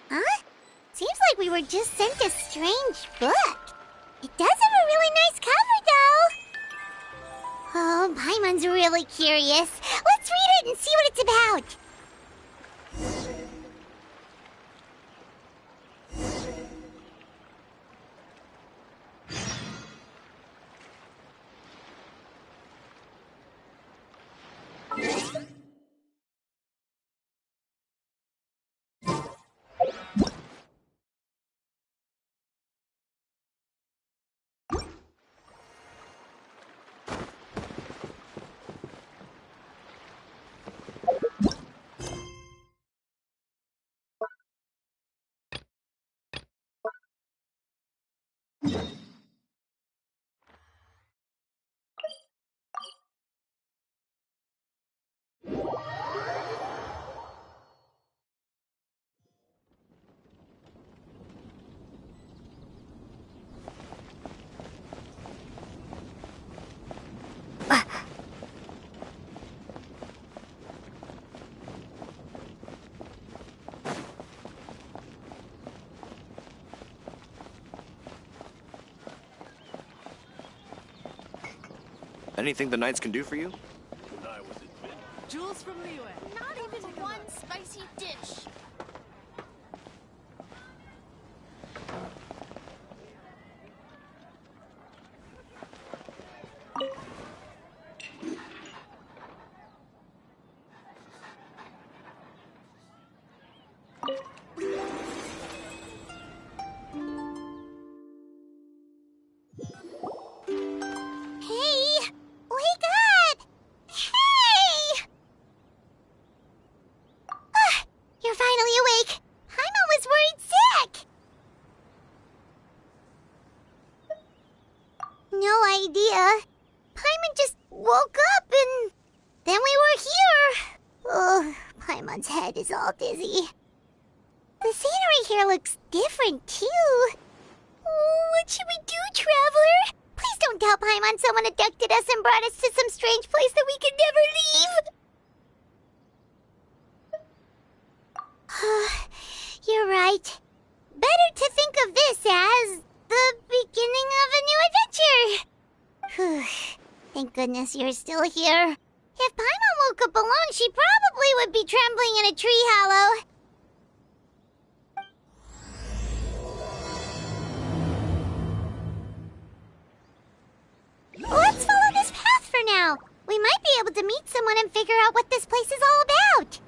Huh? Seems like we were just sent a strange book. It does have a really nice cover, though. Oh, Paimon's really curious. Let's read it and see what it's about. Anything the Knights can do for you? Jules from the US. Not even one spicy dish. Head is all dizzy. The scenery here looks different, too. What should we do, Traveler? Please don't tell Paimon someone abducted us and brought us to some strange place that we could never leave. You're right. Better to think of this as the beginning of a new adventure. Thank goodness you're still here. If Paimon woke up alone, she probably would be trembling in a tree hollow. Let's follow this path for now. We might be able to meet someone and figure out what this place is all about.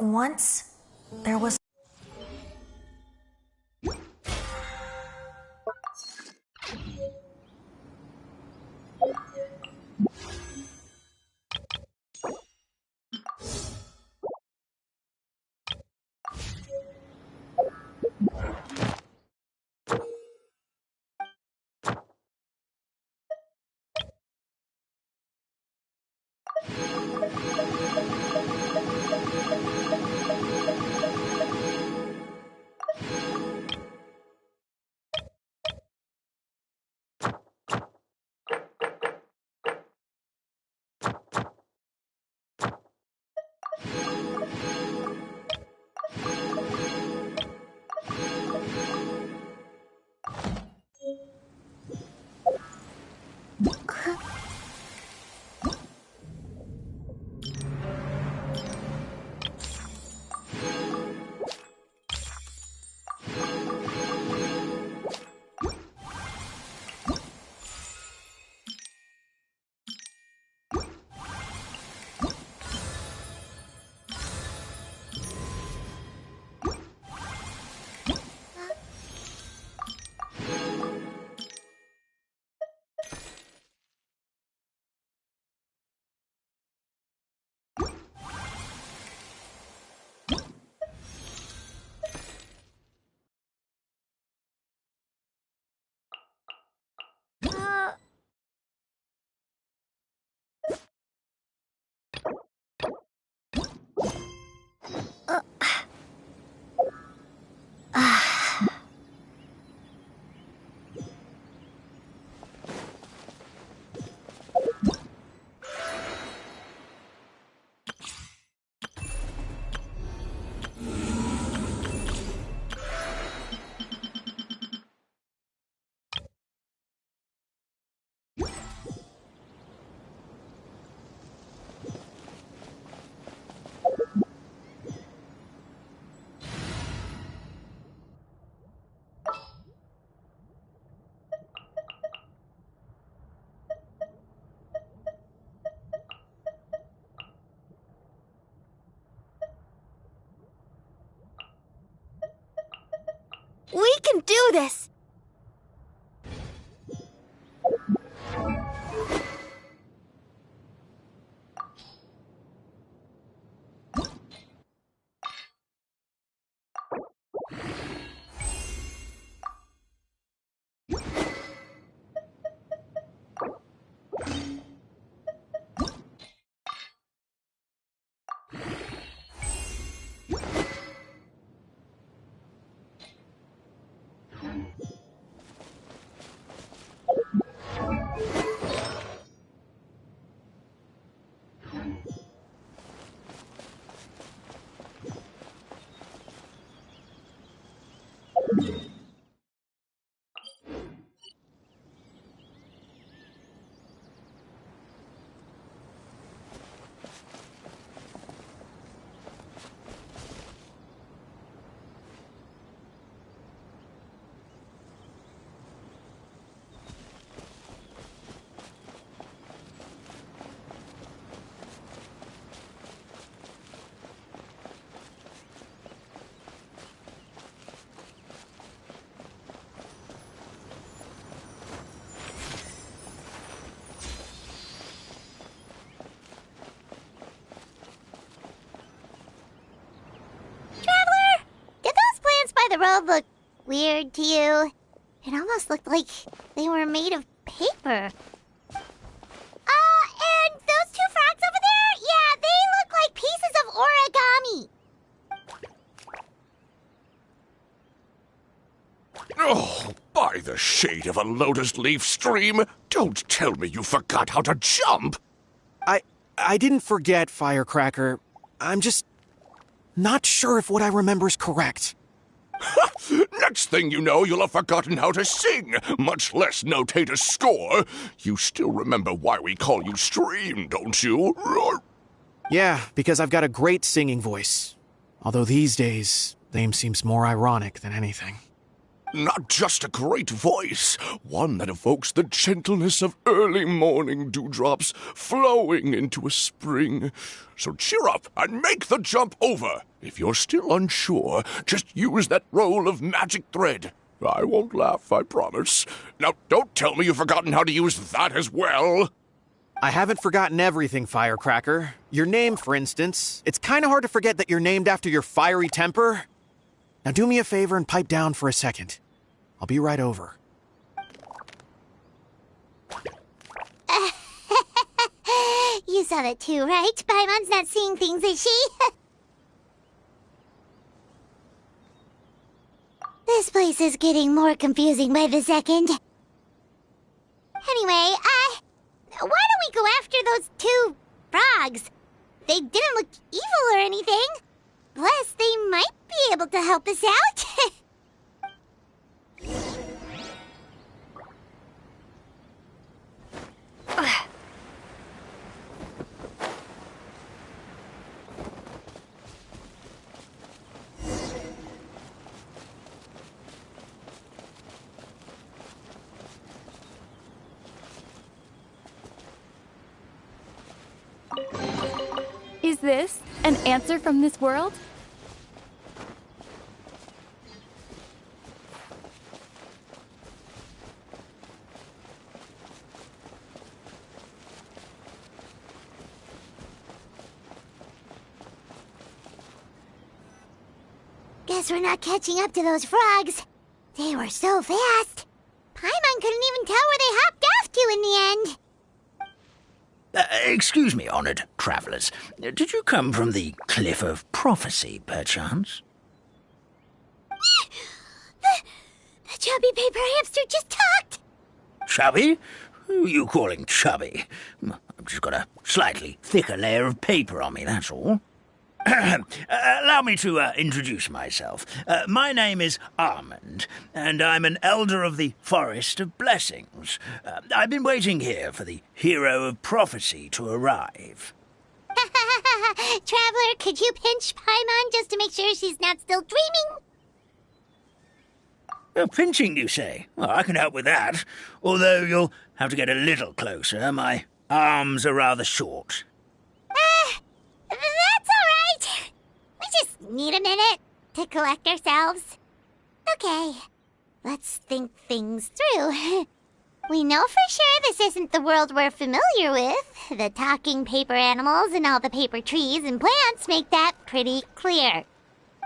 Once, there was... We can do this! The road looked weird to you. It almost looked like they were made of paper. And those two frogs over there? Yeah, they look like pieces of origami. Oh, by the shade of a lotus leaf stream, don't tell me you forgot how to jump! I didn't forget, Firecracker. I'm just not sure if what I remember is correct. Next thing you know, you'll have forgotten how to sing, much less notate a score. You still remember why we call you Stream, don't you? Yeah, because I've got a great singing voice. Although these days, name seems more ironic than anything. Not just a great voice, one that evokes the gentleness of early morning dewdrops flowing into a spring. So cheer up and make the jump over. If you're still unsure, just use that roll of magic thread. I won't laugh, I promise. Now, don't tell me you've forgotten how to use that as well. I haven't forgotten everything, Firecracker. Your name, for instance. It's kind of hard to forget that you're named after your fiery temper. Now do me a favor and pipe down for a second. I'll be right over. You saw that too, right? Paimon's not seeing things, is she? This place is getting more confusing by the second. Anyway, why don't we go after those two frogs? They didn't look evil or anything. Plus, they might be able to help us out. Is this an answer from this world? Guess we're not catching up to those frogs. They were so fast. Paimon couldn't even tell where they hopped off to in the end. Excuse me, honored travelers. Did you come from the Cliff of Prophecy, perchance? The chubby paper hamster just talked. Chubby? Who are you calling chubby? I've just got a slightly thicker layer of paper on me, that's all. Allow me to introduce myself. My name is Armand, and I'm an elder of the Forest of Blessings. I've been waiting here for the hero of prophecy to arrive. Traveler, could you pinch Paimon just to make sure she's not still dreaming? Pinching, you say? Well, I can help with that, although you'll have to get a little closer. My arms are rather short. That's all right. We just need a minute to collect ourselves. Okay, let's think things through. We know for sure this isn't the world we're familiar with. The talking paper animals and all the paper trees and plants make that pretty clear.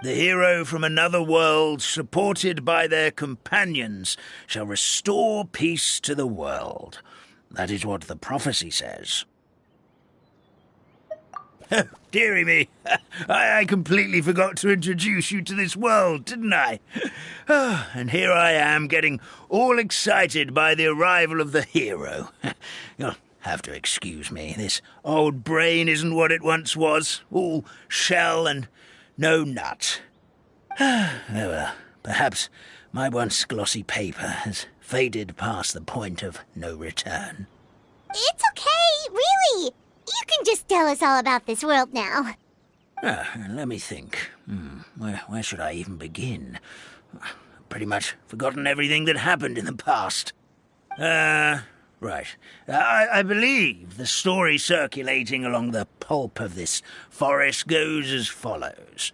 The hero from another world, supported by their companions, shall restore peace to the world. That is what the prophecy says. Oh, dearie me, I completely forgot to introduce you to this world, didn't I? Oh, and here I am, getting all excited by the arrival of the hero. You'll have to excuse me, this old brain isn't what it once was, all shell and no nut. Oh, well, perhaps my once glossy paper has faded past the point of no return. It's okay, really. You can just tell us all about this world now. Let me think. Where should I even begin? Pretty much forgotten everything that happened in the past. Right. I believe the story circulating along the pulp of this forest goes as follows.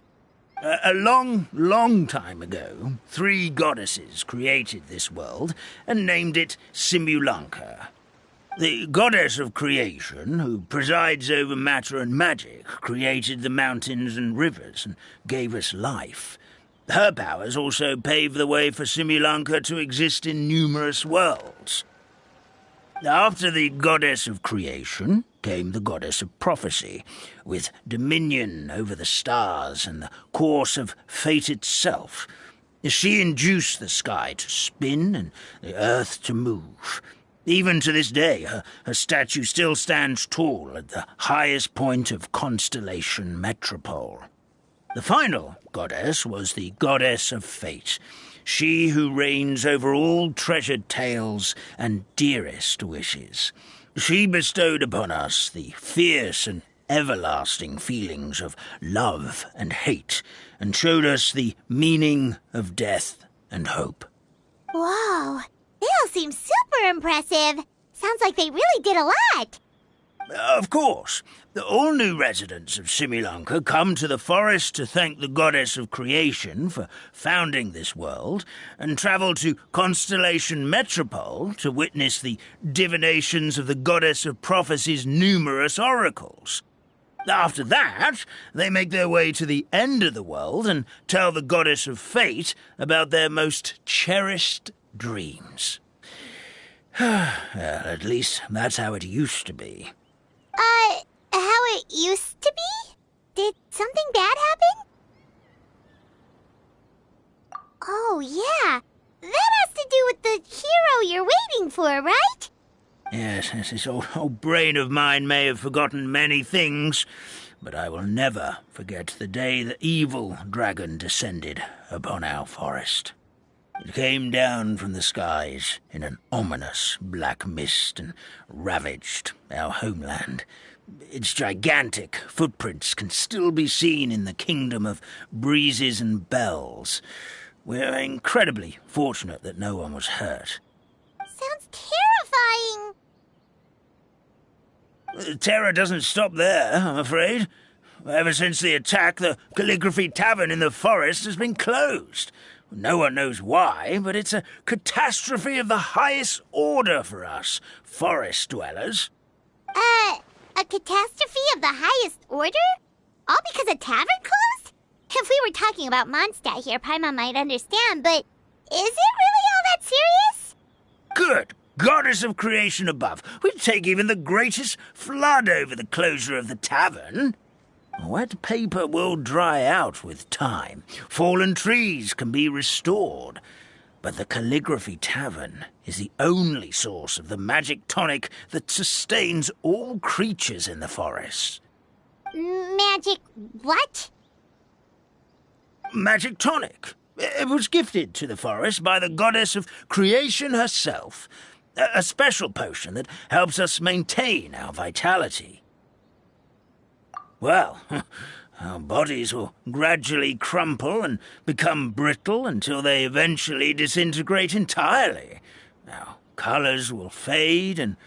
A long, long time ago, 3 goddesses created this world and named it Simulanka. The goddess of creation, who presides over matter and magic, created the mountains and rivers and gave us life. Her powers also paved the way for Simulanka to exist in numerous worlds. After the goddess of creation came the goddess of prophecy, with dominion over the stars and the course of fate itself. She induced the sky to spin and the earth to move. Even to this day, her statue still stands tall at the highest point of Constellation Metropole. The final goddess was the goddess of fate, she who reigns over all treasured tales and dearest wishes. She bestowed upon us the fierce and everlasting feelings of love and hate, and showed us the meaning of death and hope. Whoa, they all seem super impressive. Sounds like they really did a lot. Of course. All new residents of Simulanka come to the forest to thank the goddess of creation for founding this world, and travel to Constellation Metropole to witness the divinations of the goddess of prophecy's numerous oracles. After that, they make their way to the end of the world and tell the goddess of fate about their most cherished dreams. Well, at least that's how it used to be. How it used to be? Did something bad happen? Oh, yeah. That has to do with the hero you're waiting for, right? Yes, this old brain of mine may have forgotten many things, but I will never forget the day the evil dragon descended upon our forest. It came down from the skies in an ominous black mist and ravaged our homeland. Its gigantic footprints can still be seen in the kingdom of breezes and bells. We're incredibly fortunate that no one was hurt. Sounds terrifying. The terror doesn't stop there, I'm afraid. Ever since the attack, the Calligraphy Tavern in the forest has been closed. No one knows why, but it's a catastrophe of the highest order for us, forest dwellers. A catastrophe of the highest order? All because a tavern closed? If we were talking about Mondstadt here, Paimon might understand, but is it really all that serious? Good goddess of creation above. We'd take even the greatest flood over the closure of the tavern. Wet paper will dry out with time. Fallen trees can be restored. But the Calligraphy Tavern is the only source of the magic tonic that sustains all creatures in the forest. Magic what? Magic tonic. It was gifted to the forest by the goddess of creation herself. A special potion that helps us maintain our vitality. Well, our bodies will gradually crumple and become brittle until they eventually disintegrate entirely. Our colours will fade and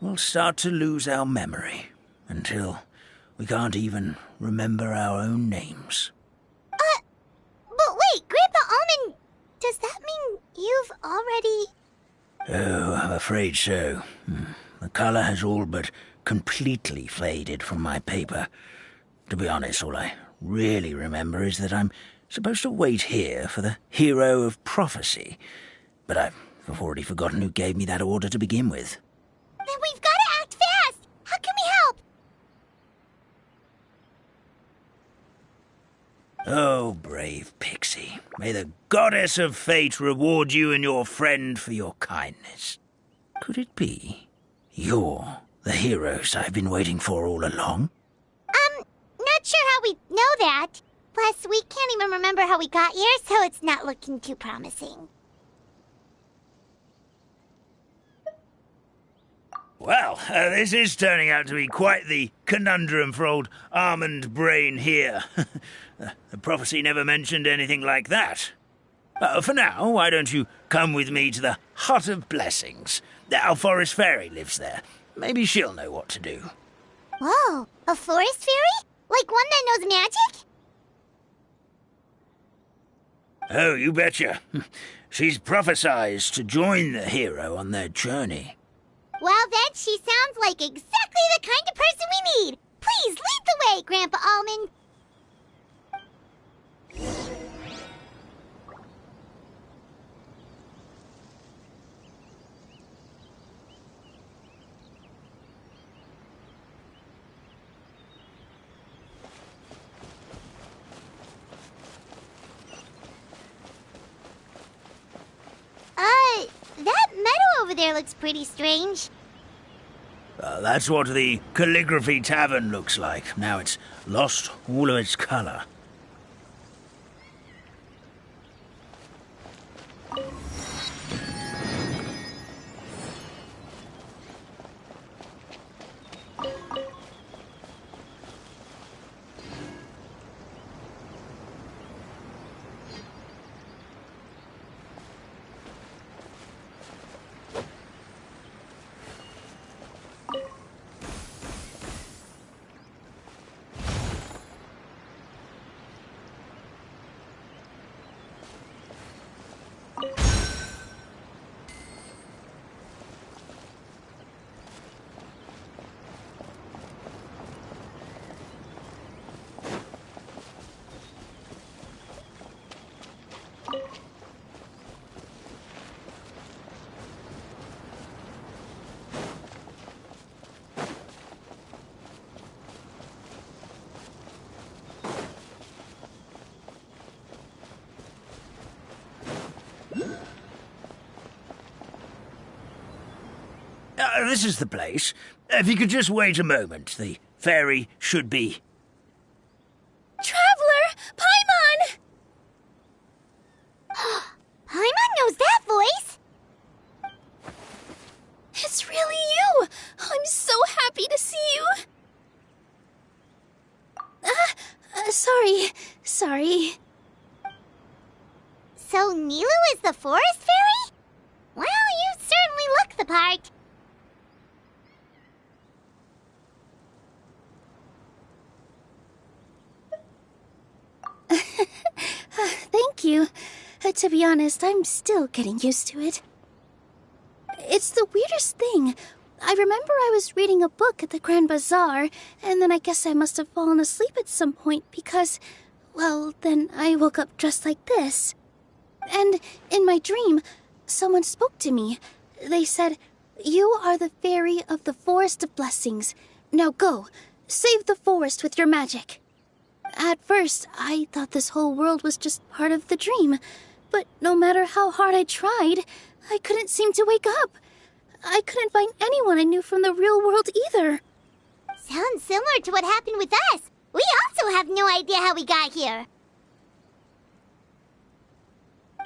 we'll start to lose our memory until we can't even remember our own names. But wait, Grandpa Almond, Does that mean you've already... Oh, I'm afraid so. The color has all but completely faded from my paper. To be honest, all I really remember is that I'm supposed to wait here for the hero of prophecy. But I've already forgotten who gave me that order to begin with. Then we've got to act fast! How can we help? Oh, brave Pixie. May the goddess of fate reward you and your friend for your kindness. Could it be you're the heroes I've been waiting for all along? Not sure how we know that. Plus, we can't even remember how we got here, so it's not looking too promising. Well, this is turning out to be quite the conundrum for old Almond Brain here. The prophecy never mentioned anything like that. For now, why don't you come with me to the Hut of Blessings? Our forest fairy lives there. Maybe she'll know what to do. Whoa, a forest fairy? Like one that knows magic? Oh, you betcha. She's prophesized to join the hero on their journey. Well, then she sounds like exactly the kind of person we need. Please lead the way, Grandpa Almond. That meadow over there looks pretty strange. That's what the Calligraphy Tavern looks like. Now it's lost all of its color. This is the place. If you could just wait a moment, the fairy should be... Traveler! Paimon! Paimon knows that voice! It's really you! I'm so happy to see you! Sorry. So Nilu is the forest fairy? Well, you certainly look the part. Thank you. To be honest, I'm still getting used to it. It's the weirdest thing. I remember I was reading a book at the Grand Bazaar, and then I guess I must have fallen asleep at some point because, well, then I woke up just like this. And in my dream, someone spoke to me. They said, "You are the fairy of the Forest of Blessings. Now go, save the forest with your magic." At first, I thought this whole world was just part of the dream. But no matter how hard I tried, I couldn't seem to wake up. I couldn't find anyone I knew from the real world either. Sounds similar to what happened with us. We also have no idea how we got here.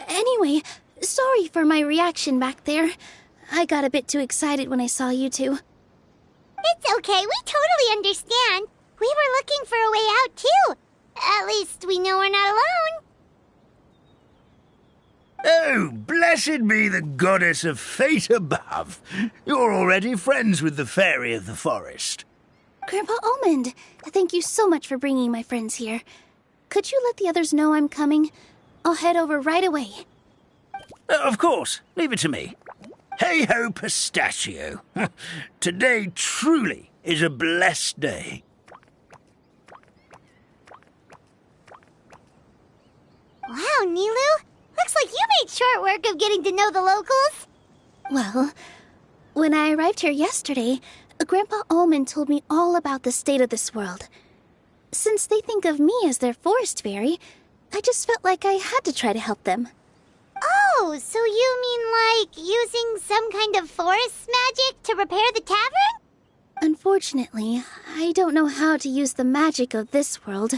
Anyway, sorry for my reaction back there. I got a bit too excited when I saw you two. It's okay, we totally understand. We were looking for a way out, too. At least we know we're not alone. Oh, blessed be the goddess of fate above. You're already friends with the fairy of the forest. Grandpa Almond, thank you so much for bringing my friends here. Could you let the others know I'm coming? I'll head over right away. Of course. Leave it to me. Hey-ho, pistachio. Today truly is a blessed day. Wow, Nilu. Looks like you made short work of getting to know the locals. Well, when I arrived here yesterday, Grandpa Almond told me all about the state of this world. Since they think of me as their forest fairy, I just felt like I had to try to help them. Oh, so you mean like using some kind of forest magic to repair the tavern? Unfortunately, I don't know how to use the magic of this world.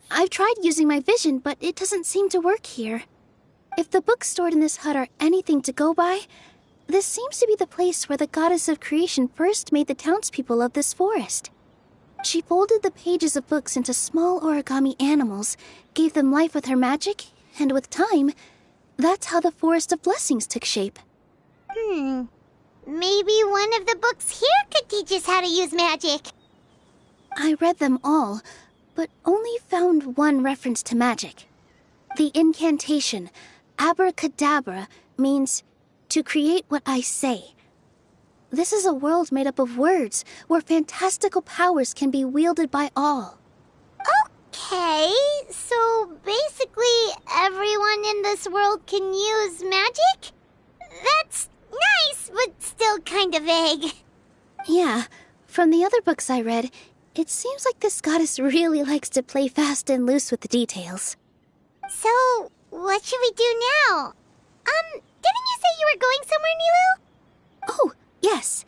I've tried using my vision, but it doesn't seem to work here. If the books stored in this hut are anything to go by, this seems to be the place where the goddess of creation first made the townspeople of this forest. She folded the pages of books into small origami animals, gave them life with her magic, and with time, that's how the Forest of Blessings took shape. Maybe one of the books here could teach us how to use magic. I read them all, but only found one reference to magic. The incantation, abracadabra, means to create what I say. This is a world made up of words, where fantastical powers can be wielded by all. Okay, so basically everyone in this world can use magic? That's nice, but still kind of vague. Yeah, from the other books I read, it seems like this goddess really likes to play fast and loose with the details. So, what should we do now? Didn't you say you were going somewhere, Nilu? Oh, yes.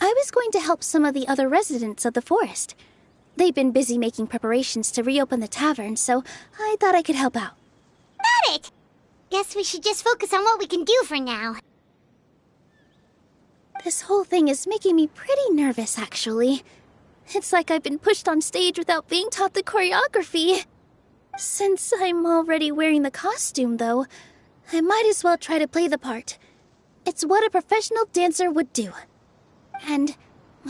I was going to help some of the other residents of the forest. They've been busy making preparations to reopen the tavern, so I thought I could help out. Got it! Guess we should just focus on what we can do for now. This whole thing is making me pretty nervous, actually. It's like I've been pushed on stage without being taught the choreography. Since I'm already wearing the costume, though, I might as well try to play the part. It's what a professional dancer would do. And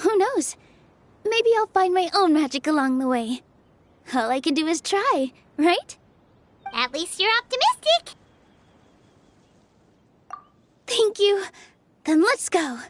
who knows? Maybe I'll find my own magic along the way. All I can do is try, right? At least you're optimistic. Thank you. Then let's go.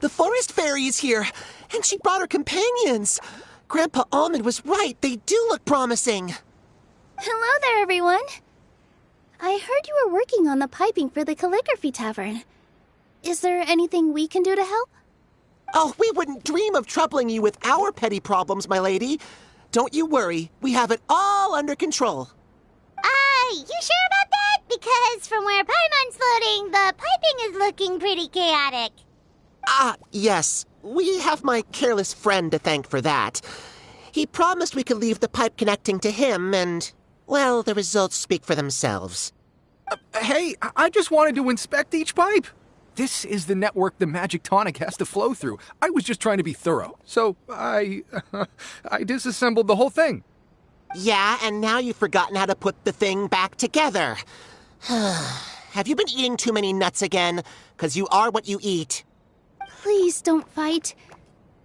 The forest fairy is here, and she brought her companions. Grandpa Almond was right. They do look promising. Hello there, everyone. I heard you were working on the piping for the calligraphy tavern. Is there anything we can do to help? Oh, we wouldn't dream of troubling you with our petty problems, my lady. Don't you worry. We have it all under control. You sure about that? Because from where Paimon's floating, the piping is looking pretty chaotic. Yes. We have my careless friend to thank for that. He promised we could leave the pipe connecting to him, and, well, the results speak for themselves. Hey, I just wanted to inspect each pipe. This is the network the magic tonic has to flow through. I was just trying to be thorough, so I disassembled the whole thing. Yeah, and now you've forgotten how to put the thing back together. Have you been eating too many nuts again? 'Cause you are what you eat. Please don't fight.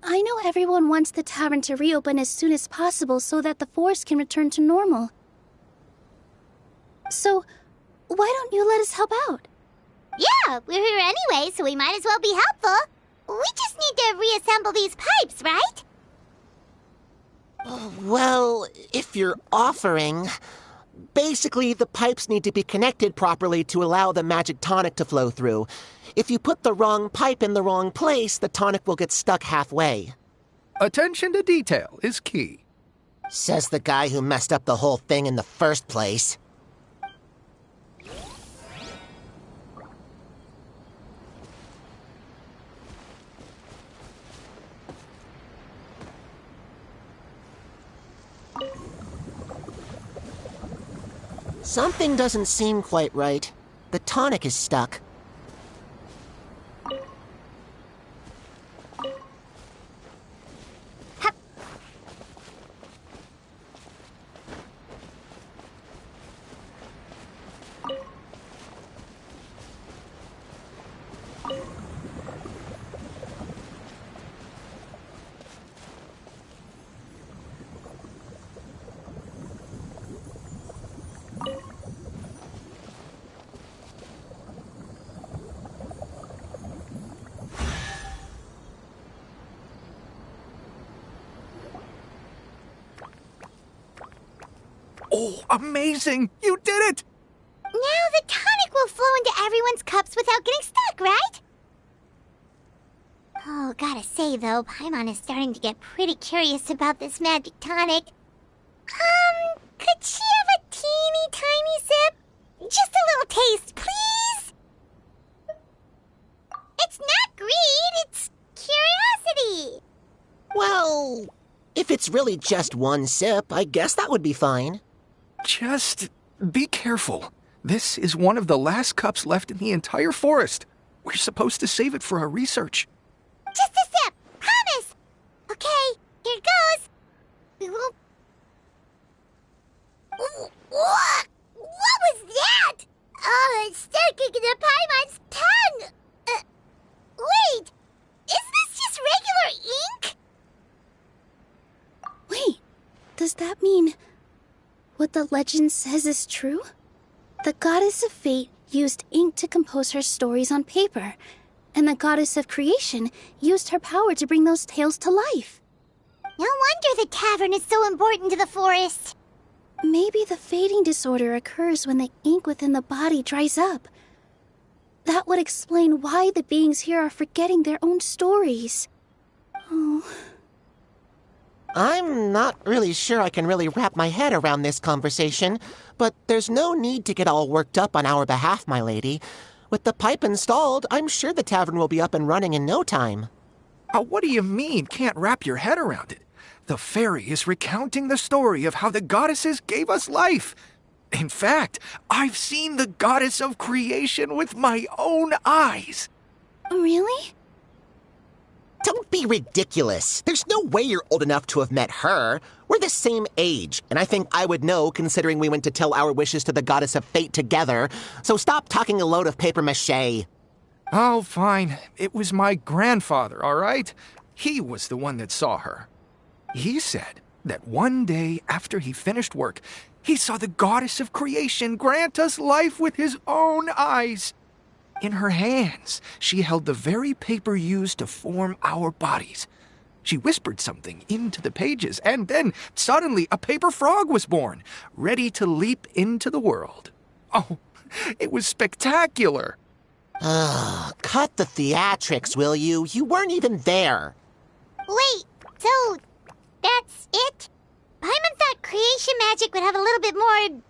I know everyone wants the tavern to reopen as soon as possible so that the forest can return to normal. So, why don't you let us help out? Yeah, we're here anyway, so we might as well be helpful. We just need to reassemble these pipes, right? Well, if you're offering... Basically, the pipes need to be connected properly to allow the magic tonic to flow through. If you put the wrong pipe in the wrong place, the tonic will get stuck halfway. Attention to detail is key. Says the guy who messed up the whole thing in the first place. Something doesn't seem quite right. The tonic is stuck. Oh, amazing! You did it! Now the tonic will flow into everyone's cups without getting stuck, right? Oh, gotta say though, Paimon is starting to get pretty curious about this magic tonic. Could she have a teeny tiny sip? Just a little taste, please? It's not greed, it's curiosity. Well, if it's really just one sip, I guess that would be fine. Just be careful. This is one of the last cups left in the entire forest. We're supposed to save it for our research. Just a sip, promise. Okay, here it goes. What was that? Oh, it's sticking to Paimon's tongue. Wait, is this just regular ink? Wait, does that mean what the legend says is true? The goddess of fate used ink to compose her stories on paper, and the goddess of creation used her power to bring those tales to life. No wonder the tavern is so important to the forest. Maybe the fading disorder occurs when the ink within the body dries up. That would explain why the beings here are forgetting their own stories. Oh. I'm not really sure I can really wrap my head around this conversation, but there's no need to get all worked up on our behalf, my lady. With the pipe installed, I'm sure the tavern will be up and running in no time. What do you mean, can't wrap your head around it? The fairy is recounting the story of how the goddesses gave us life. In fact, I've seen the goddess of creation with my own eyes. Really? Don't be ridiculous. There's no way you're old enough to have met her. We're the same age, and I think I would know considering we went to tell our wishes to the goddess of fate together. So stop talking a load of papier-mâché. Oh, fine. It was my grandfather, all right? He was the one that saw her. He said that one day after he finished work, he saw the goddess of creation grant us life with his own eyes. In her hands, she held the very paper used to form our bodies. She whispered something into the pages, and then suddenly a paper frog was born, ready to leap into the world. Oh, it was spectacular. Cut the theatrics, will you? You weren't even there. Wait, so that's it? Paimon thought creation magic would have a little bit more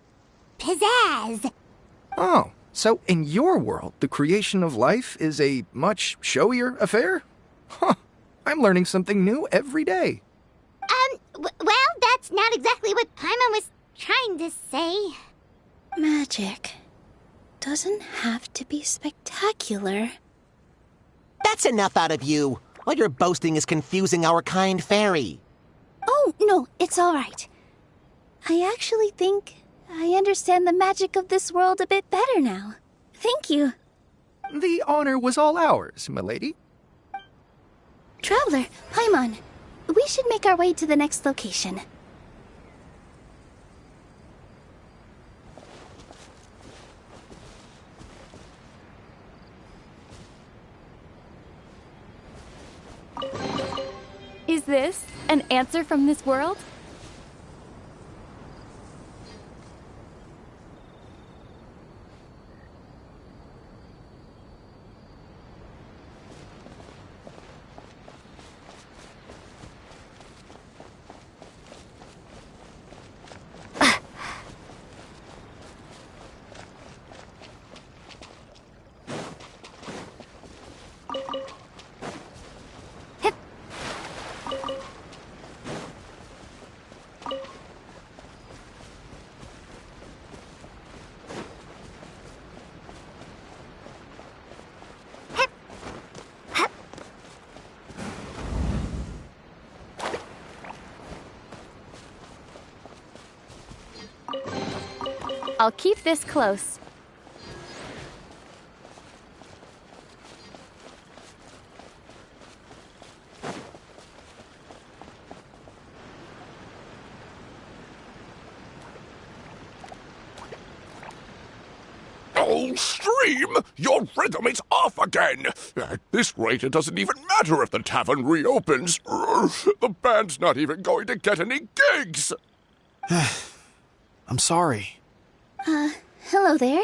pizzazz. Oh, so in your world, the creation of life is a much showier affair? Huh, I'm learning something new every day. Well, that's not exactly what Paimon was trying to say. Magic doesn't have to be spectacular. That's enough out of you. All your boasting is confusing our kind fairy. Oh, no, it's all right. I actually think I understand the magic of this world a bit better now. Thank you. The honor was all ours, milady. Traveler, Paimon, we should make our way to the next location. Is this an answer from this world? I'll keep this close. Oh, Stream! Your rhythm is off again! At this rate, it doesn't even matter if the tavern reopens. The band's not even going to get any gigs! I'm sorry. Hello there.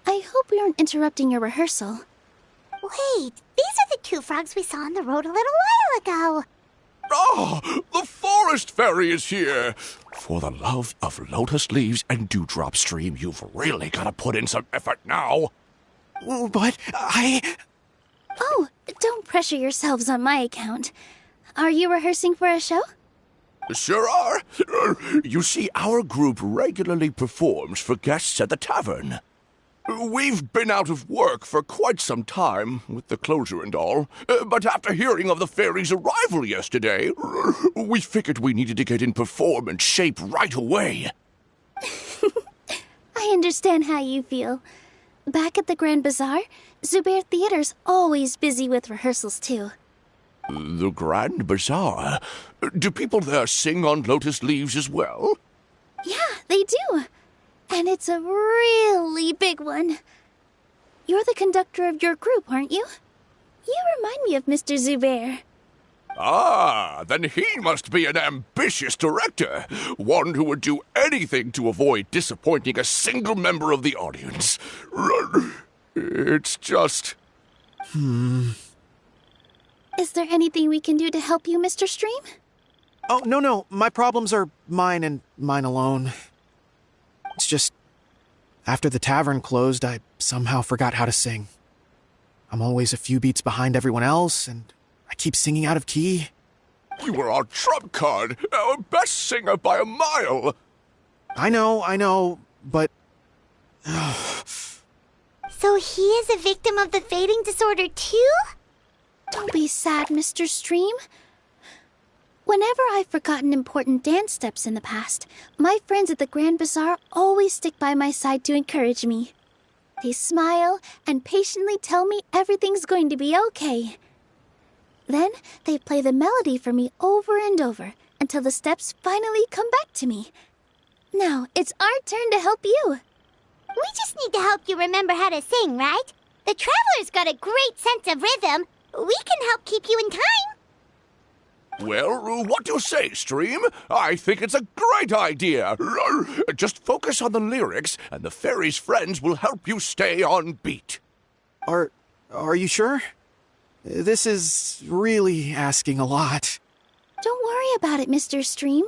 I hope we aren't interrupting your rehearsal. Wait, these are the two frogs we saw on the road a little while ago. Ah, the forest fairy is here! For the love of lotus leaves and dewdrop, Stream, you've really got to put in some effort now. But Oh, don't pressure yourselves on my account. Are you rehearsing for a show? Sure are. You see, our group regularly performs for guests at the tavern. We've been out of work for quite some time, with the closure and all, but after hearing of the fairy's arrival yesterday, we figured we needed to get in performance shape right away. I understand how you feel. Back at the Grand Bazaar, Zubair Theater's always busy with rehearsals too. The Grand Bazaar? Do people there sing on lotus leaves as well? Yeah, they do. And it's a really big one. You're the conductor of your group, aren't you? You remind me of Mr. Zubair. Ah, then he must be an ambitious director. One who would do anything to avoid disappointing a single member of the audience. It's just... Is there anything we can do to help you, Mr. Stream? Oh, no. My problems are mine and mine alone. It's just, after the tavern closed, I somehow forgot how to sing. I'm always a few beats behind everyone else, and I keep singing out of key. You were our trump card, our best singer by a mile. I know, but... So he is a victim of the fading disorder too? Don't be sad, Mr. Stream. Whenever I've forgotten important dance steps in the past, my friends at the Grand Bazaar always stick by my side to encourage me. They smile and patiently tell me everything's going to be okay. Then they play the melody for me over and over until the steps finally come back to me. Now it's our turn to help you. We just need to help you remember how to sing, right? The Traveler's got a great sense of rhythm. We can help keep you in time. Well, what do you say, Stream? I think it's a great idea. Just focus on the lyrics, and the fairy's friends will help you stay on beat. Are you sure? This is really asking a lot. Don't worry about it, Mr. Stream.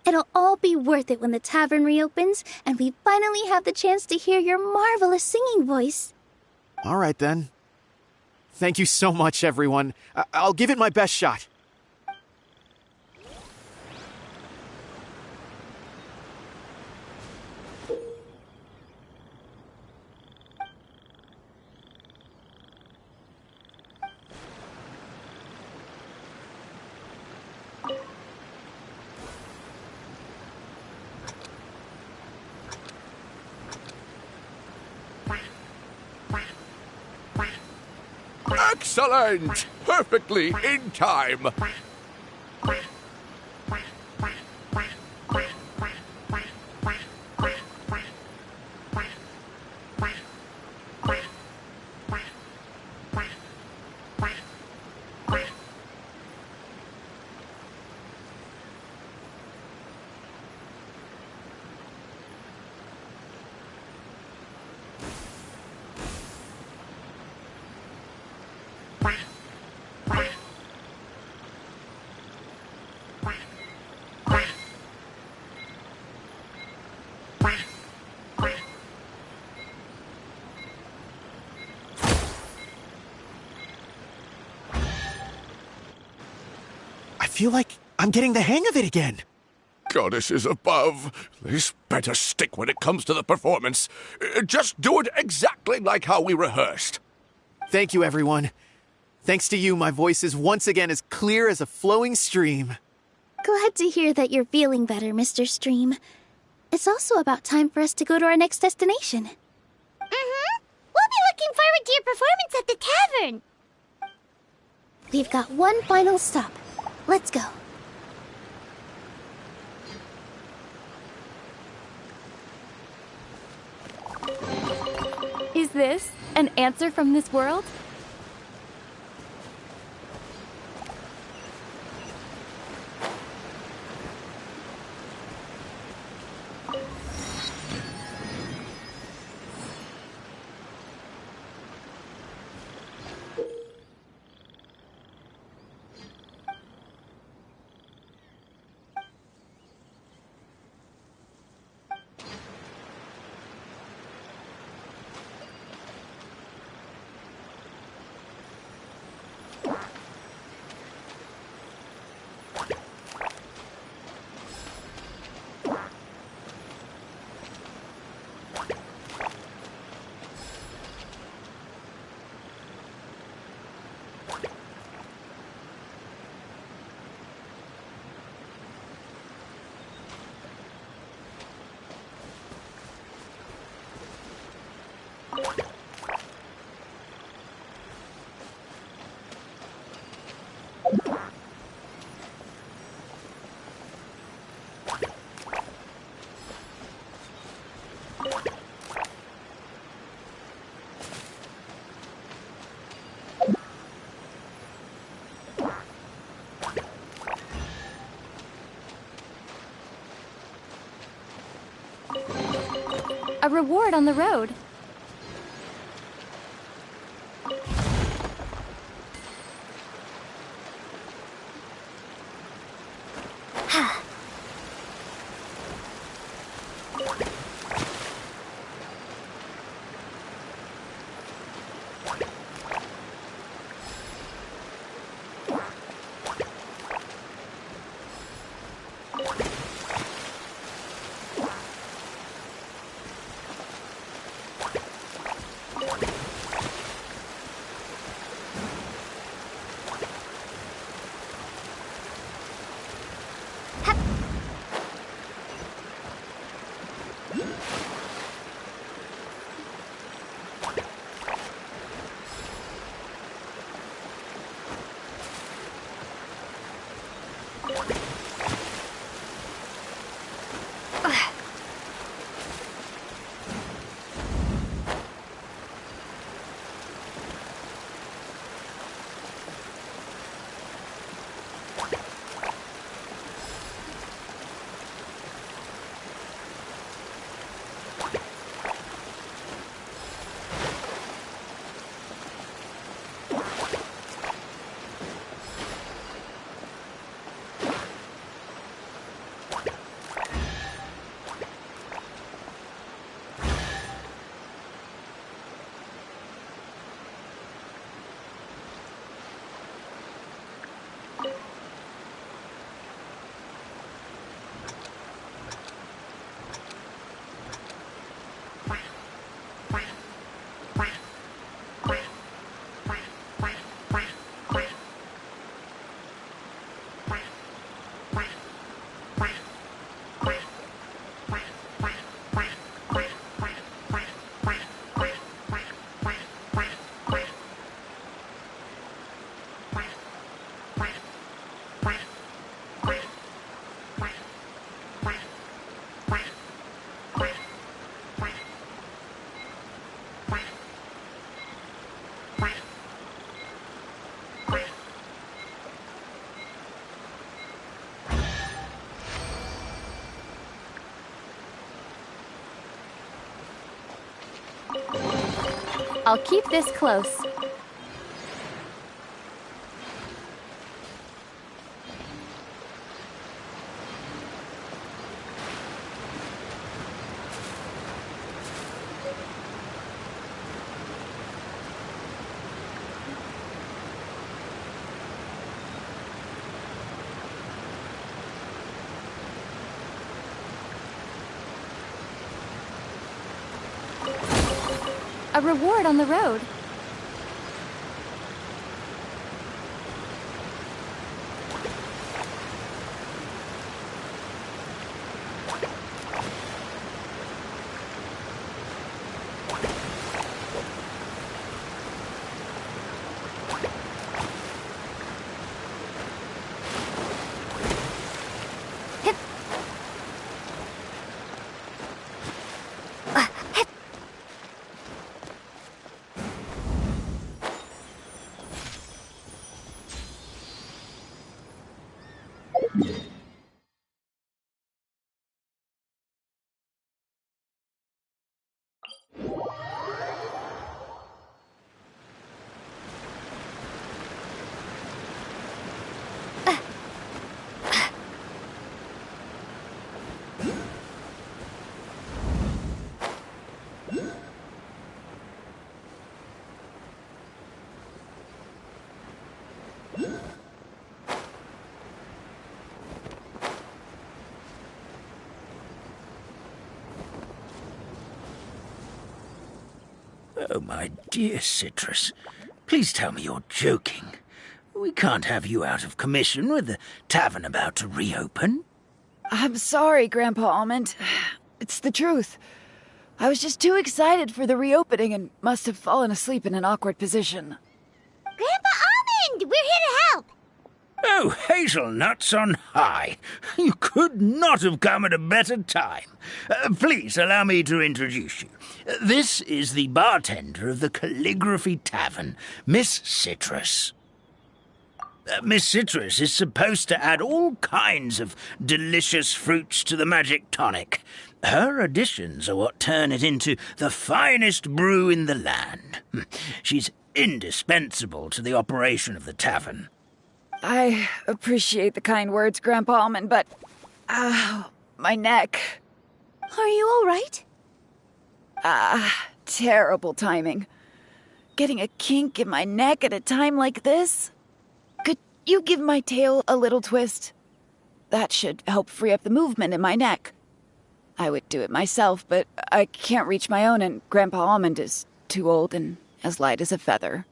It'll all be worth it when the tavern reopens and we finally have the chance to hear your marvelous singing voice. All right, then. Thank you so much, everyone. I'll give it my best shot. Excellent! Perfectly in time. I feel like I'm getting the hang of it again. Goddesses above, this better stick when it comes to the performance. Just do it exactly like how we rehearsed. Thank you, everyone. Thanks to you, my voice is once again as clear as a flowing stream. Glad to hear that you're feeling better, Mr. Stream. It's also about time for us to go to our next destination. Mm-hmm. We'll be looking forward to your performance at the tavern. We've got one final stop. Let's go. Is this an answer from this world? A reward on the road. I'll keep this close. A reward on the road. Oh, my dear Citrus, please tell me you're joking. We can't have you out of commission with the tavern about to reopen. I'm sorry, Grandpa Almond. It's the truth. I was just too excited for the reopening and must have fallen asleep in an awkward position. Grandpa Almond! We're here to help! Oh, hazelnuts on high. You could not have come at a better time. Please allow me to introduce you. This is the bartender of the Calligraphy Tavern, Miss Citrus. Miss Citrus is supposed to add all kinds of delicious fruits to the magic tonic. Her additions are what turn it into the finest brew in the land. She's indispensable to the operation of the tavern. I appreciate the kind words, Grandpa Almond, but... my neck. Are you all right? Terrible timing. Getting a kink in my neck at a time like this? Could you give my tail a little twist? That should help free up the movement in my neck. I would do it myself, but I can't reach my own, and Grandpa Almond is too old and as light as a feather.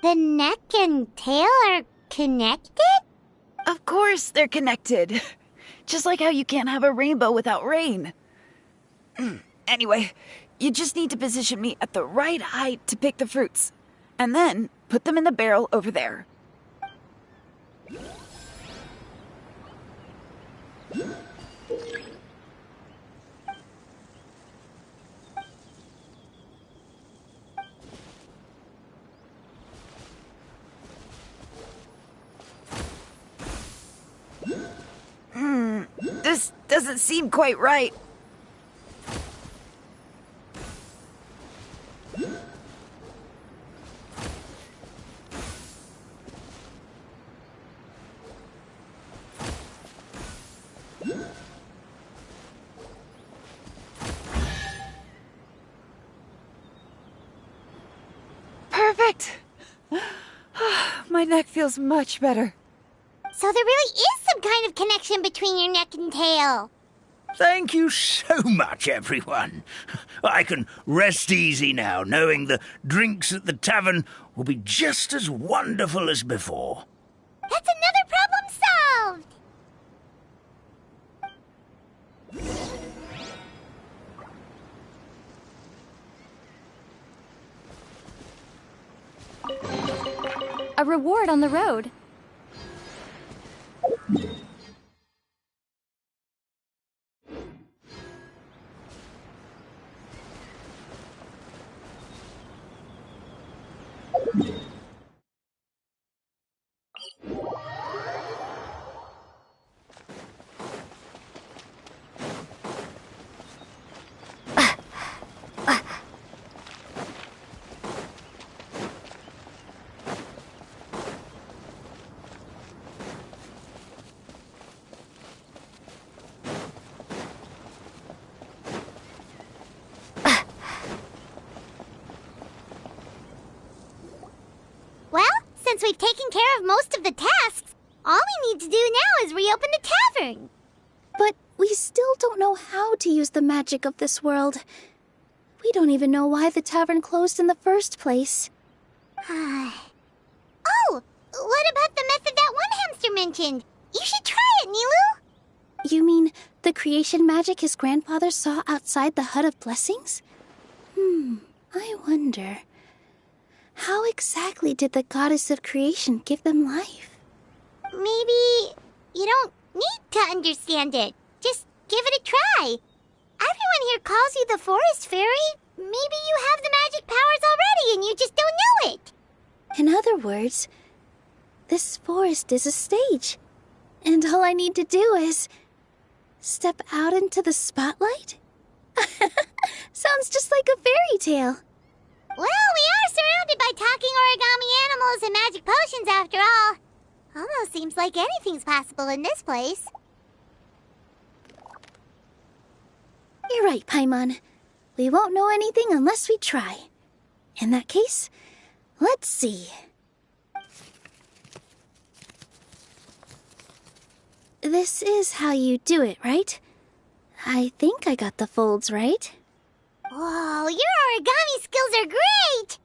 The neck and tail are connected? Of course they're connected. Just like how you can't have a rainbow without rain. Anyway, you just need to position me at the right height to pick the fruits, and then put them in the barrel over there. This doesn't seem quite right. Perfect! My neck feels much better. So there really is some kind of connection between your neck and tail. Thank you so much, everyone. I can rest easy now, knowing the drinks at the tavern will be just as wonderful as before. That's another problem solved. A reward on the road. since we've taken care of most of the tasks, all we need to do now is reopen the tavern. But we still don't know how to use the magic of this world. We don't even know why the tavern closed in the first place. Oh, what about the method that one hamster mentioned? You should try it, Nilu. You mean the creation magic his grandfather saw outside the Hut of Blessings? I wonder. How exactly did the goddess of creation give them life? Maybe you don't need to understand it. Just give it a try. Everyone here calls you the Forest Fairy. Maybe you have the magic powers already and you just don't know it. In other words, this forest is a stage. And all I need to do is step out into the spotlight? Sounds just like a fairy tale. Well, we are surrounded by talking origami animals and magic potions after all. Almost seems like anything's possible in this place. You're right, Paimon. We won't know anything unless we try. In that case, let's see. This is how you do it, right? I think I got the folds right. Whoa, your origami skills are great!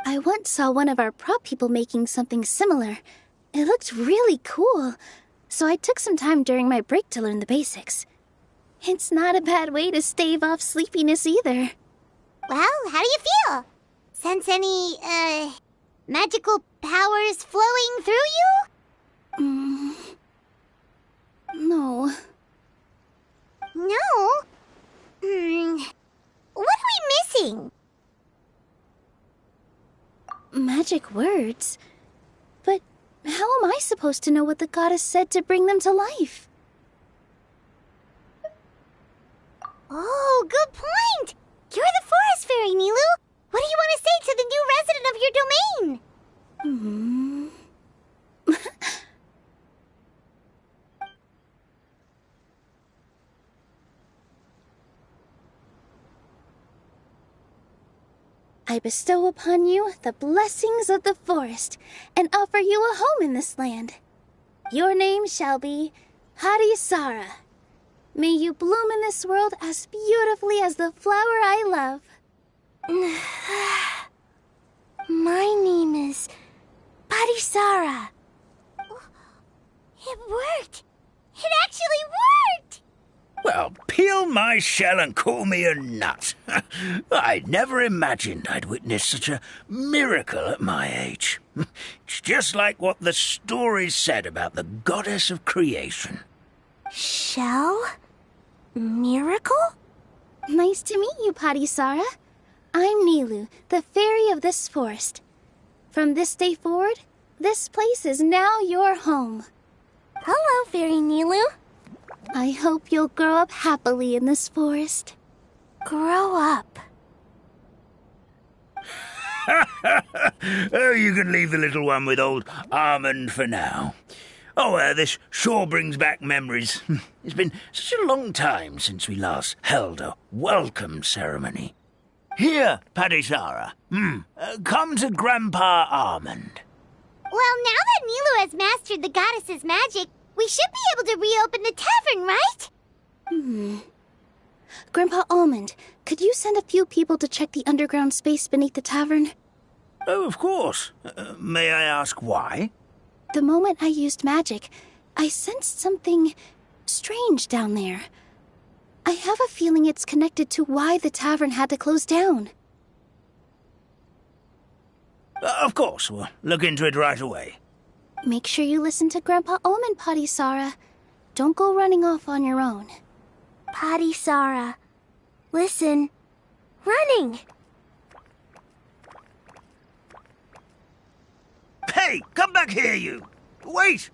I once saw one of our prop people making something similar. It looked really cool, so I took some time during my break to learn the basics. It's not a bad way to stave off sleepiness either. Well, how do you feel? Sense any, magical powers flowing through you? No. No? What are we missing? Magic words? But how am I supposed to know what the goddess said to bring them to life? Oh, good point! You're the Forest Fairy, Nilu! What do you want to say to the new resident of your domain? I bestow upon you the blessings of the forest, and offer you a home in this land. Your name shall be Harisara. May you bloom in this world as beautifully as the flower I love. My name is Parisara. It worked! It actually worked! Well, peel my shell and call me a nut. I'd never imagined I'd witness such a miracle at my age. It's just like what the stories said about the goddess of creation. Shell? Miracle? Nice to meet you, Parisara. I'm Nilu, the fairy of this forest. From this day forward, this place is now your home. Hello, Fairy Nilu. I hope you'll grow up happily in this forest. Grow up? Oh, you can leave the little one with old Almond for now. Oh, this sure brings back memories. It's been such a long time since we last held a welcome ceremony. Here, Parisara. Come to Grandpa Almond. Well, now that Nilu has mastered the goddess's magic, we should be able to reopen the tavern, right? Grandpa Almond, could you send a few people to check the underground space beneath the tavern? Oh, of course. May I ask why? The moment I used magic, I sensed something strange down there. I have a feeling it's connected to why the tavern had to close down. Of course, we'll look into it right away. Make sure you listen to Grandpa Almond, Parisara. Don't go running off on your own. Parisara, listen. Running! Hey, come back here, you! Wait!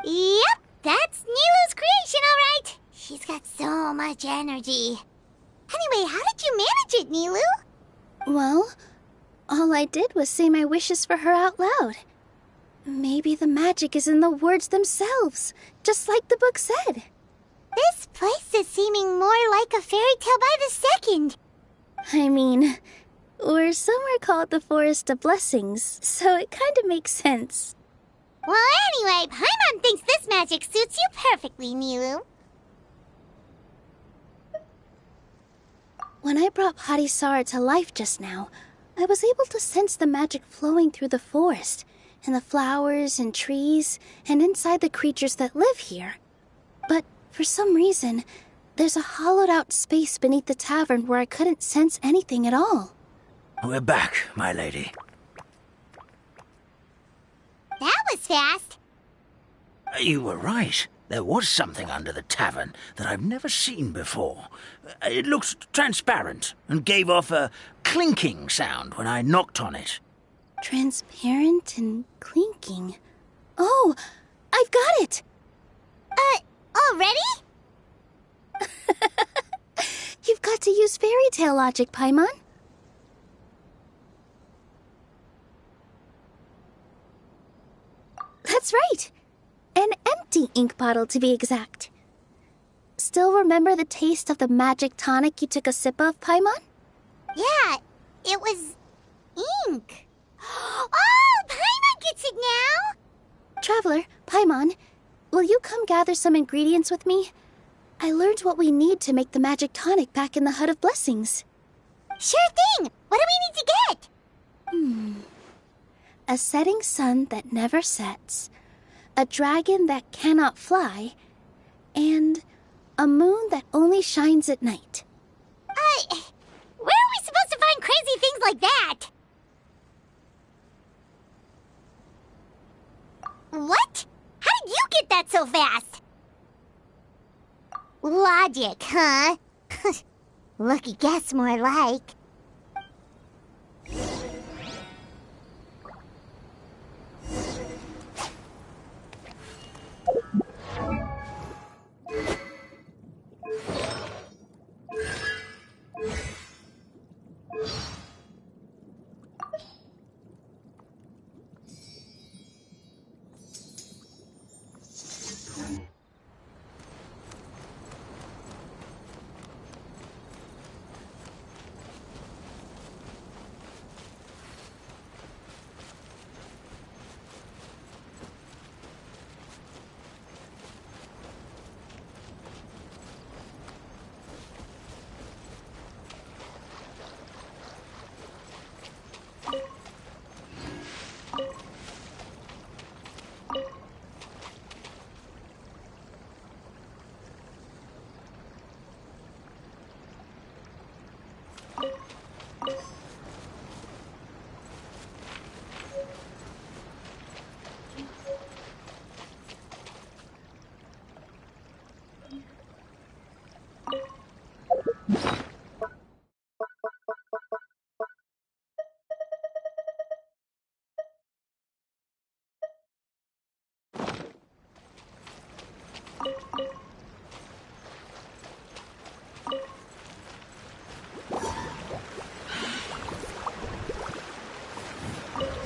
Yep, that's Nilu's creation, all right. She's got so much energy. Anyway, how did you manage it, Nilu? Well, all I did was say my wishes for her out loud. Maybe the magic is in the words themselves, just like the book said. This place is seeming more like a fairy tale by the second. I mean, Or somewhere called the Forest of Blessings, so it kind of makes sense. Well, anyway, Paimon thinks this magic suits you perfectly, Milu. When I brought Hadisara to life just now, I was able to sense the magic flowing through the forest, and the flowers and trees, and inside the creatures that live here. But for some reason, there's a hollowed-out space beneath the tavern where I couldn't sense anything at all. We're back, my lady. That was fast. You were right. There was something under the tavern that I've never seen before. It looked transparent and gave off a clinking sound when I knocked on it. Transparent and clinking. Oh, I've got it! Already? You've got to use fairy tale logic, Paimon. That's right. An empty ink bottle, to be exact. Still remember the taste of the magic tonic you took a sip of, Paimon? Yeah, it was ink. Oh, Paimon gets it now! Traveler, Paimon, will you come gather some ingredients with me? I learned what we need to make the magic tonic back in the Hut of Blessings. Sure thing! What do we need to get? A setting sun that never sets, a dragon that cannot fly, and a moon that only shines at night. Where are we supposed to find crazy things like that? What? How did you get that so fast? Logic, huh? Lucky guess, more like.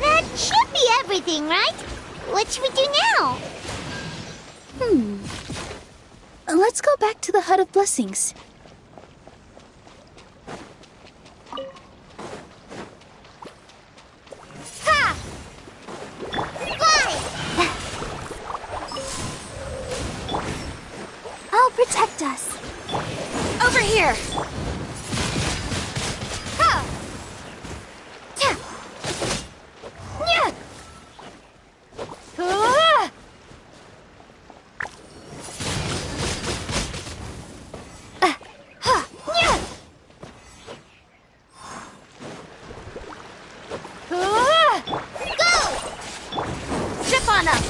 That should be everything, right? What should we do now? Let's go back to the Hut of Blessings. Ha! Fly! I'll protect us. Over here! Ha! Ta! Nya! Ah! Ha! Nya! Ah! Go! Strip on up!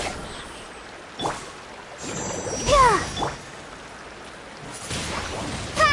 Yeah! Ha!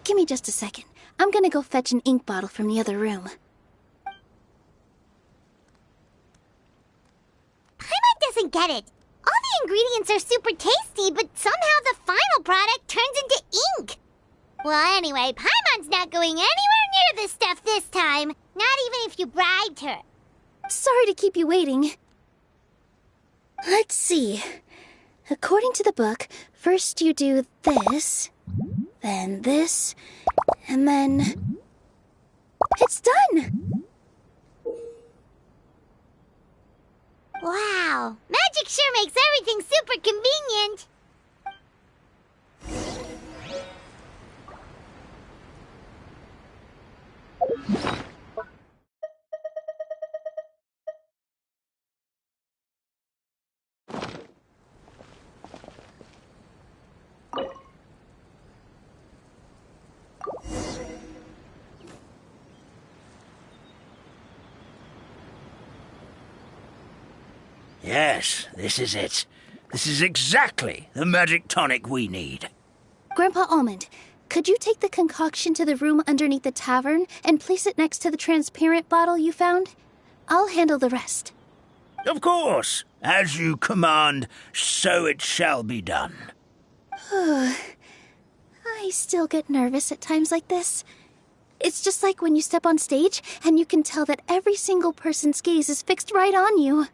Give me just a second. I'm gonna go fetch an ink bottle from the other room. Paimon doesn't get it. All the ingredients are super tasty, but somehow the final product turns into ink. Well, anyway, Paimon's not going anywhere near this stuff this time. Not even if you bribed her. Sorry to keep you waiting. Let's see. According to the book, first you do this, then this, and then... It's done! Wow, magic sure makes everything super convenient. Yes, this is it. This is exactly the magic tonic we need. Grandpa Almond, could you take the concoction to the room underneath the tavern and place it next to the transparent bottle you found? I'll handle the rest. Of course. As you command, so it shall be done. I still get nervous at times like this. It's just like when you step on stage and you can tell that every single person's gaze is fixed right on you.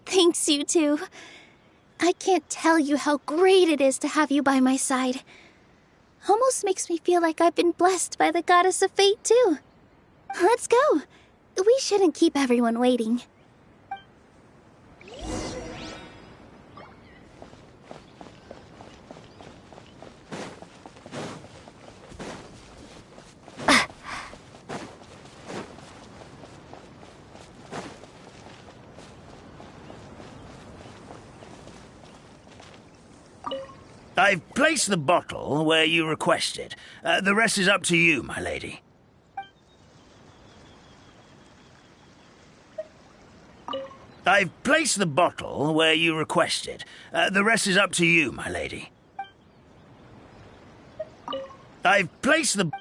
Thanks, you two. I can't tell you how great it is to have you by my side. Almost makes me feel like I've been blessed by the goddess of fate, too. Let's go. We shouldn't keep everyone waiting. I've placed the bottle where you requested. The rest is up to you, my lady. I've placed the bottle where you requested. The rest is up to you, my lady. I've placed the...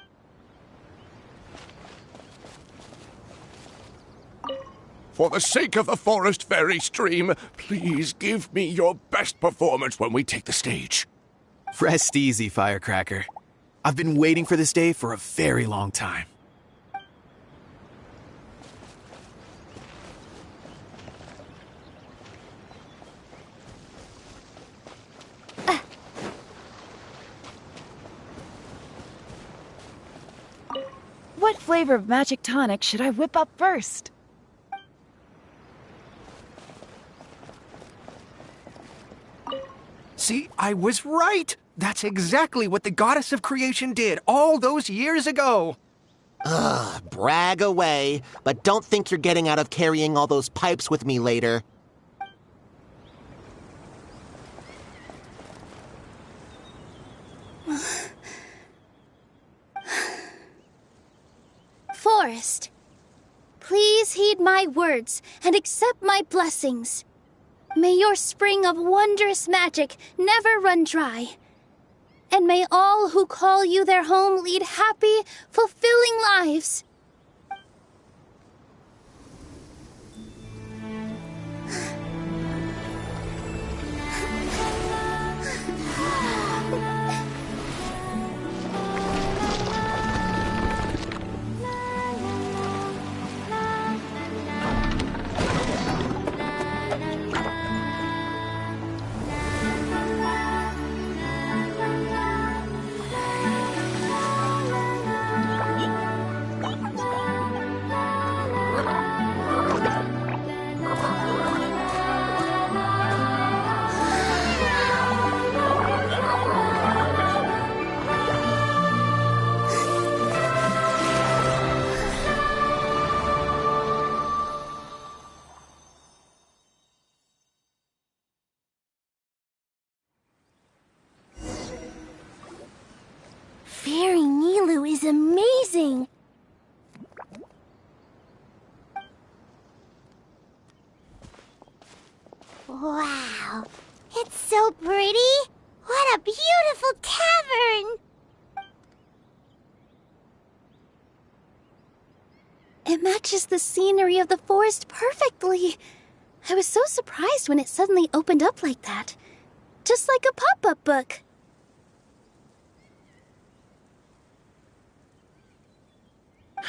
For the sake of the forest fairy stream, please give me your best performance when we take the stage. Rest easy, Firecracker. I've been waiting for this day for a very long time. What flavor of magic tonic should I whip up first? See, I was right. That's exactly what the goddess of creation did all those years ago. Ugh, brag away, but don't think you're getting out of carrying all those pipes with me later. Forest, please heed my words and accept my blessings. May your spring of wondrous magic never run dry. And may all who call you their home lead happy, fulfilling lives. Fairy Nilu is amazing! Wow, it's so pretty. What a beautiful matches the scenery of the forest perfectly. I was so surprised when it suddenly opened up like that. Just like a pop-up book.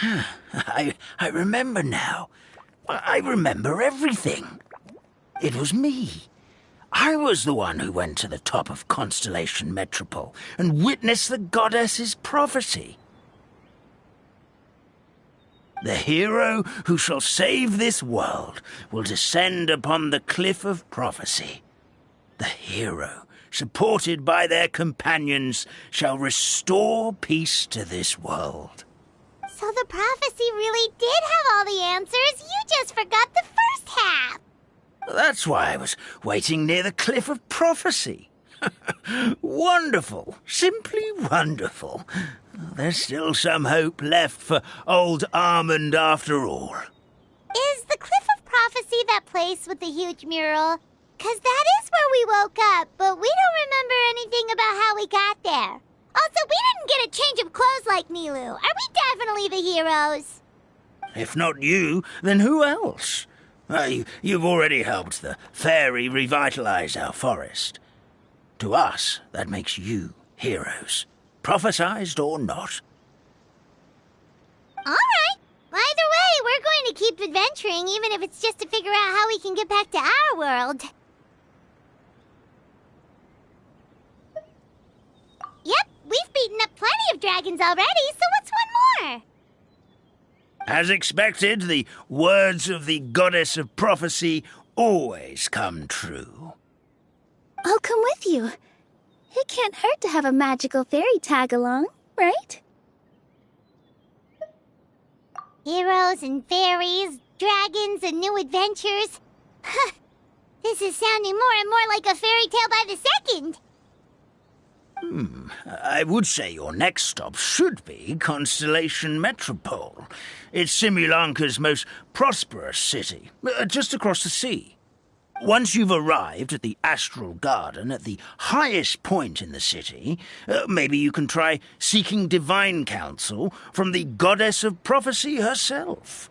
I remember now. I remember everything. It was me. I was the one who went to the top of Constellation Metropole and witnessed the goddess's prophecy. The hero who shall save this world will descend upon the cliff of prophecy. The hero, supported by their companions, shall restore peace to this world. So the prophecy really did have all the answers. You just forgot the first half. That's why I was waiting near the cliff of prophecy. Wonderful. Simply wonderful. There's still some hope left for old Armand after all. Is the Cliff of Prophecy that place with the huge mural? 'Cause that is where we woke up, but we don't remember anything about how we got there. Also, we didn't get a change of clothes like Nilu. Are we definitely the heroes? If not you, then who else? You've already helped the fairy revitalize our forest. To us, that makes you heroes, prophesized or not. All right. Either way, we're going to keep adventuring, even if it's just to figure out how we can get back to our world. Yep, we've beaten up plenty of dragons already, so what's one more? As expected, the words of the goddess of prophecy always come true. I'll come with you. It can't hurt to have a magical fairy tag along, right? Heroes and fairies, dragons and new adventures. This is sounding more and more like a fairy tale by the second. I would say your next stop should be Constellation Metropole. It's Simulanka's most prosperous city, just across the sea. Once you've arrived at the Astral Garden at the highest point in the city, maybe you can try seeking divine counsel from the goddess of prophecy herself.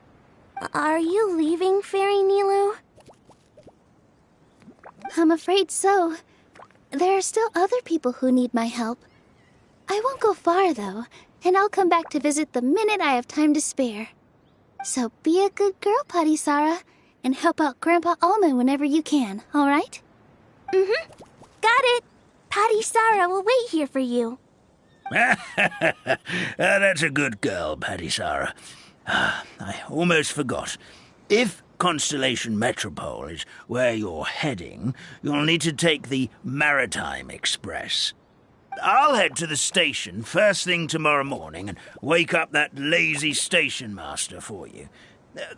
Are you leaving, Fairy Nilu? I'm afraid so. There are still other people who need my help. I won't go far, though, and I'll come back to visit the minute I have time to spare. So be a good girl, Padisara, and help out Grandpa Alma whenever you can, all right? Mm-hmm. Got it. Padisara will wait here for you. That's a good girl, Padisara. I almost forgot. If Constellation Metropole is where you're heading, you'll need to take the Maritime Express. I'll head to the station first thing tomorrow morning and wake up that lazy station master for you.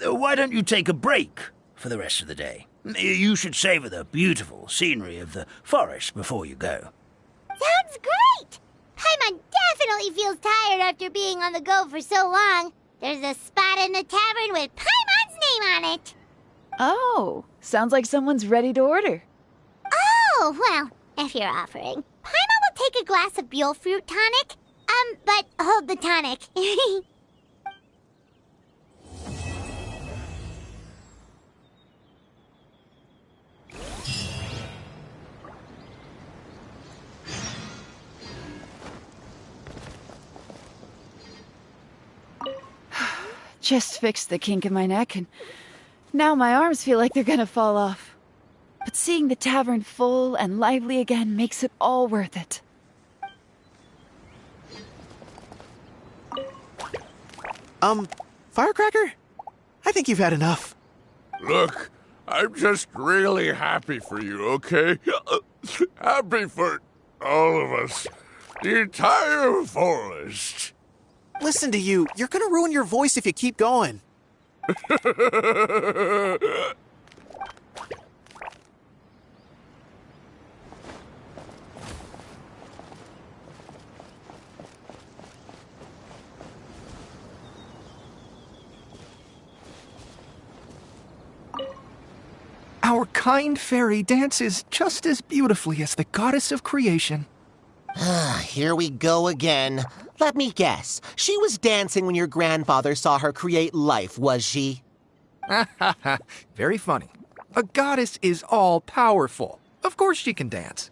Why don't you take a break for the rest of the day? You should savor the beautiful scenery of the forest before you go. Sounds great! Paimon definitely feels tired after being on the go for so long. There's a spot in the tavern with Paimon's name on it. Oh, sounds like someone's ready to order. Oh, well, if you're offering. Paimon will take a glass of Buell fruit tonic. But hold the tonic. Just fixed the kink in my neck, and now my arms feel like they're gonna fall off. But seeing the tavern full and lively again makes it all worth it. Firecracker? I think you've had enough. Look, I'm just really happy for you, okay? Happy for all of us. The entire forest. Listen to you. You're gonna ruin your voice if you keep going. Our kind fairy dances just as beautifully as the goddess of creation. Here we go again. Let me guess. She was dancing when your grandfather saw her create life, was she? Very funny. A goddess is all-powerful. Of course she can dance.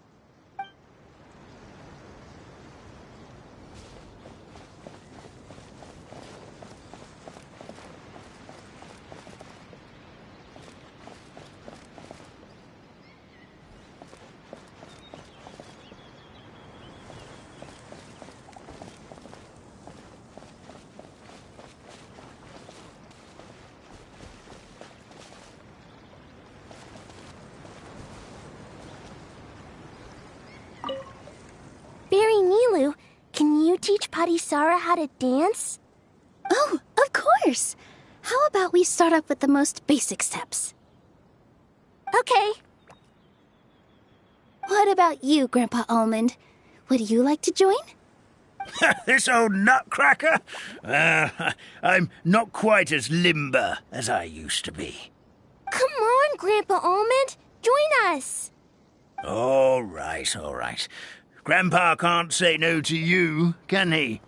Barry Nilu, can you teach Padisara how to dance? Oh, of course! How about we start off with the most basic steps? Okay. What about you, Grandpa Almond? Would you like to join? This old nutcracker? I'm not quite as limber as I used to be. Come on, Grandpa Almond. Join us. All right, all right. Grandpa can't say no to you, can he?